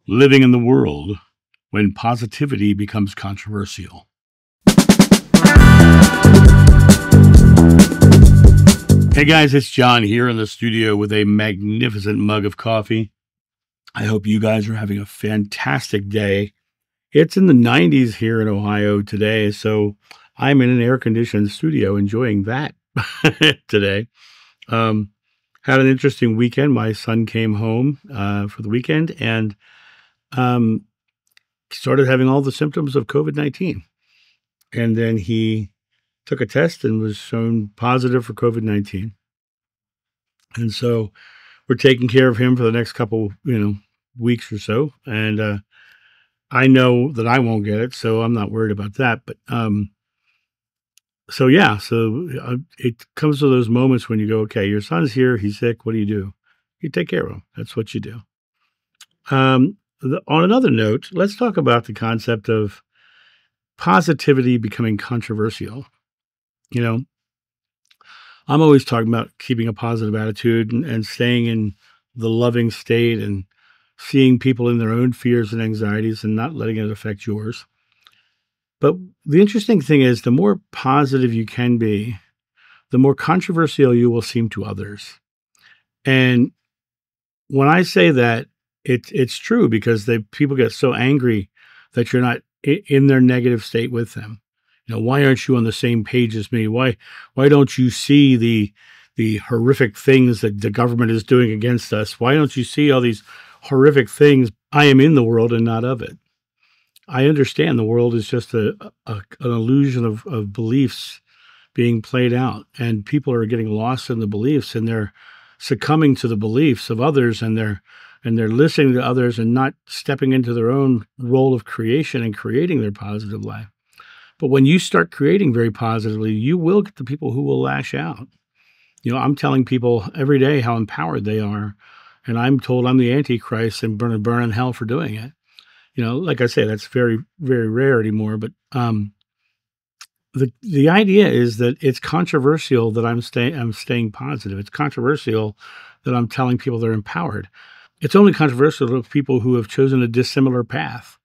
Living in the world when positivity becomes controversial. Hey guys, it's John here in the studio with a magnificent mug of coffee. I hope you guys are having a fantastic day. It's in the 90s here in Ohio today, so I'm in an air-conditioned studio enjoying that today. Had an interesting weekend. My son came home for the weekend and started having all the symptoms of COVID-19. And then he took a test and was shown positive for COVID-19. And so we're taking care of him for the next couple, weeks or so. And I know that I won't get it, so I'm not worried about that. But it comes to those moments when you go, okay, your son's here, he's sick. What do? You take care of him. That's what you do. On another note, let's talk about the concept of positivity becoming controversial. I'm always talking about keeping a positive attitude and staying in the loving state and seeing people in their own fears and anxieties and not letting it affect yours. But the interesting thing is, the more positive you can be, the more controversial you will seem to others. And when I say that, it's true, because people get so angry that you're not in their negative state with them. Why aren't you on the same page as me? Why don't you see the horrific things that the government is doing against us? Why don't you see all these horrific things? I am in the world and not of it. I understand the world is just an illusion of beliefs being played out, and people are getting lost in the beliefs, and they're succumbing to the beliefs of others, and they're listening to others and not stepping into their own role of creation and creating their positive life. But when you start creating very positively, you will get the people who will lash out. I'm telling people every day how empowered they are, and I'm told I'm the Antichrist and burn in hell for doing it. Like I say, that's very, very rare anymore. But the idea is that it's controversial that I'm staying positive. It's controversial that I'm telling people they're empowered. It's only controversial to people who have chosen a dissimilar path.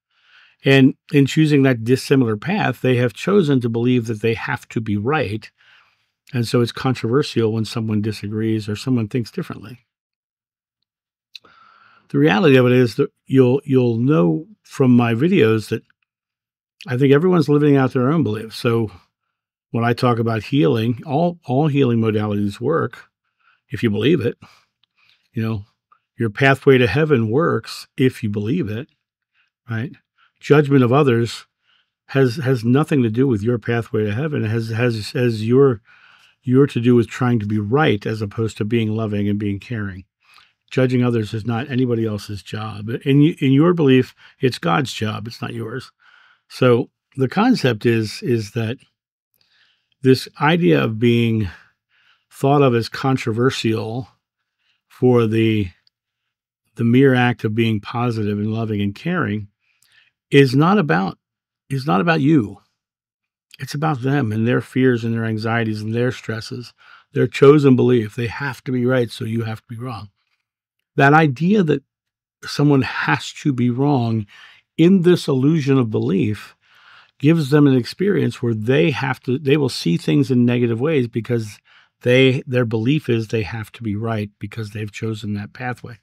And in choosing that dissimilar path, they have chosen to believe that they have to be right. And so it's controversial when someone disagrees or someone thinks differently. The reality of it is that you'll know from my videos that I think everyone's living out their own beliefs. So when I talk about healing, all healing modalities work if you believe it. Your pathway to heaven works if you believe it, right? Judgment of others has nothing to do with your pathway to heaven. It has your to do with trying to be right as opposed to being loving and being caring. Judging others is not anybody else's job. In your belief, it's God's job. It's not yours. So the concept is that this idea of being thought of as controversial for the mere act of being positive and loving and caring is not about you. It's about them and their fears and their anxieties and their stresses, their chosen belief. They have to be right, so you have to be wrong. That idea that someone has to be wrong in this illusion of belief gives them an experience where they will see things in negative ways because their belief is they have to be right because they've chosen that pathway.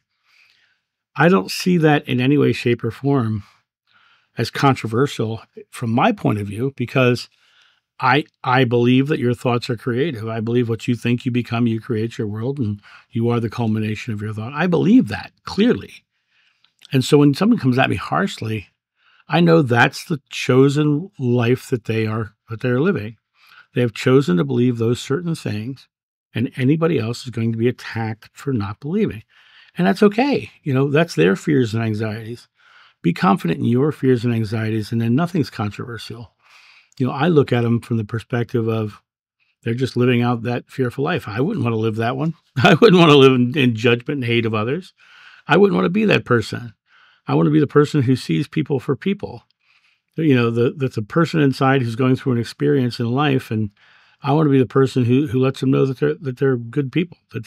I don't see that in any way, shape, or form as controversial from my point of view, because I believe that your thoughts are creative. I believe what you think you become, you create your world, and you are the culmination of your thought. I believe that clearly. And so when someone comes at me harshly, I know that's the chosen life that they're living. They have chosen to believe those certain things, and anybody else is going to be attacked for not believing. And that's okay. That's their fears and anxieties. Be confident in your fears and anxieties, and then nothing's controversial. I look at them from the perspective of they're just living out that fearful life. I wouldn't want to live that one. I wouldn't want to live in judgment and hate of others. I wouldn't want to be that person. I want to be the person who sees people for people. That's a person inside who's going through an experience in life, and I want to be the person who lets them know that they're good people, that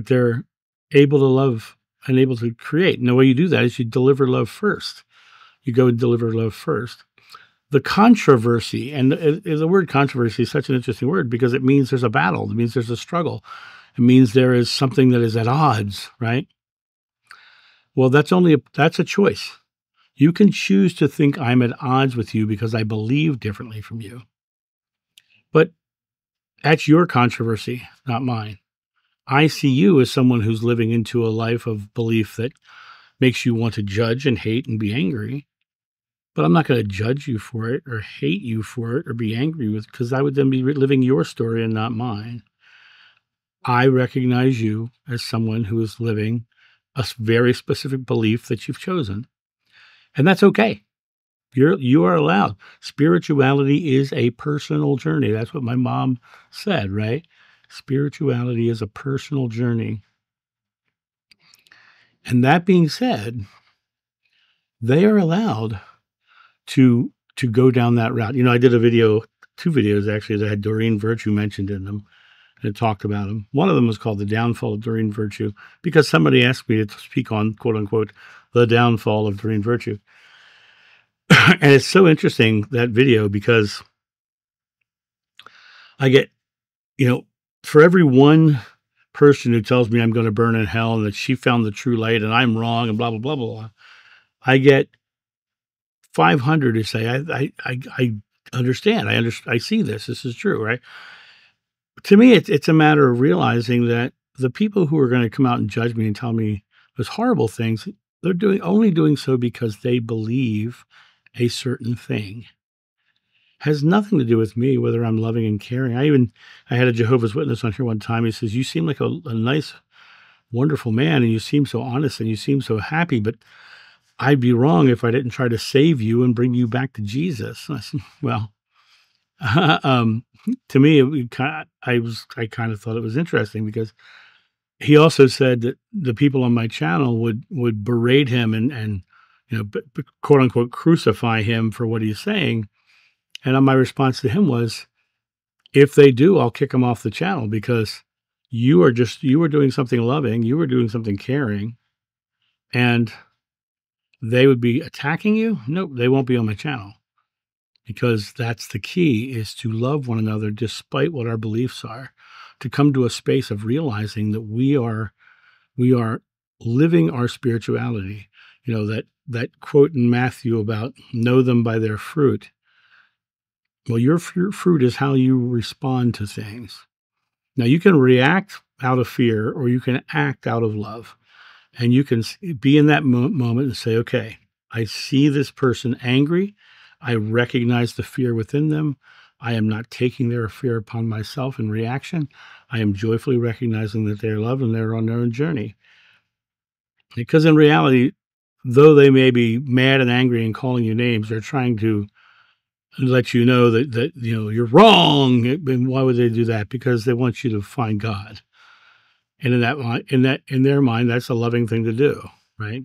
they're able to love and able to create. And the way you do that is you deliver love first. You go and deliver love first. The controversy, and the word controversy is such an interesting word because it means there's a battle. It means there's a struggle. It means there is something that is at odds, right? Well, that's a choice. You can choose to think I'm at odds with you because I believe differently from you. But that's your controversy, not mine. I see you as someone who's living into a life of belief that makes you want to judge and hate and be angry. But I'm not going to judge you for it or hate you for it or be angry with, because I would then be living your story and not mine. I recognize you as someone who is living a very specific belief that you've chosen. And that's okay. You are allowed. Spirituality is a personal journey. That's what my mom said, right? Spirituality is a personal journey. And that being said, they are allowed to go down that route. I did a video, 2 videos actually, that had Doreen Virtue mentioned in them, and it talked about them. One of them was called The Downfall of Doreen Virtue, because somebody asked me to speak on, quote unquote, the downfall of Doreen Virtue. And it's so interesting, that video, because I get, for every one person who tells me I'm going to burn in hell and that she found the true light and I'm wrong and blah, blah, blah, blah, blah, I get 500 who say, I understand. I see this. This is true, right? To me, it's a matter of realizing that the people who are going to come out and judge me and tell me those horrible things, they're only doing so because they believe a certain thing. Has nothing to do with me, whether I'm loving and caring. I had a Jehovah's Witness on here one time. He says, you seem like a nice, wonderful man, and you seem so honest and you seem so happy, but I'd be wrong if I didn't try to save you and bring you back to Jesus. And I said, well, to me, I kind of thought it was interesting, because he also said that the people on my channel would berate him and quote unquote crucify him for what he's saying. And my response to him was, if they do, I'll kick them off the channel, because you were doing something loving, you were doing something caring, and they would be attacking you. Nope, they won't be on my channel, because that's the key, is to love one another despite what our beliefs are, to come to a space of realizing that we are living our spirituality. That quote in Matthew about know them by their fruit. Well, your fruit is how you respond to things. Now, you can react out of fear, or you can act out of love. And you can be in that moment and say, okay, I see this person angry. I recognize the fear within them. I am not taking their fear upon myself in reaction. I am joyfully recognizing that they're loved and they're on their own journey. Because in reality, though they may be mad and angry and calling you names, they're trying to let you know that you're wrong. And why would they do that? Because they want you to find God. And in their mind, that's a loving thing to do, right?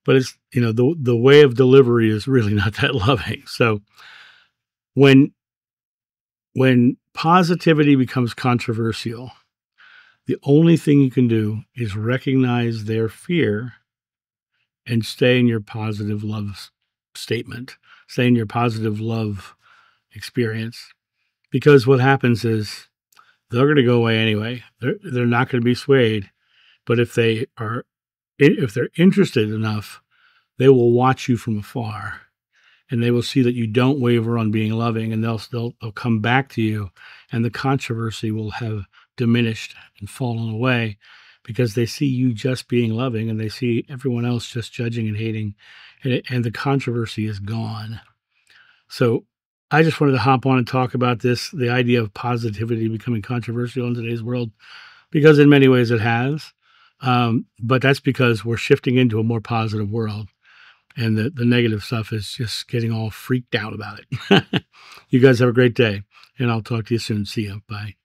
But it's the way of delivery is really not that loving. So when positivity becomes controversial, the only thing you can do is recognize their fear and stay in your positive love statement, stay in your positive love experience. Because what happens is they're going to go away anyway. They're not going to be swayed. But if they're interested enough, they will watch you from afar, and they will see that you don't waver on being loving, and they'll come back to you, and the controversy will have diminished and fallen away, because they see you just being loving, and they see everyone else just judging and hating, and the controversy is gone. So I just wanted to hop on and talk about this, the idea of positivity becoming controversial in today's world, because in many ways it has. But that's because we're shifting into a more positive world, and the negative stuff is just getting all freaked out about it. You guys have a great day, and I'll talk to you soon. See you. Bye.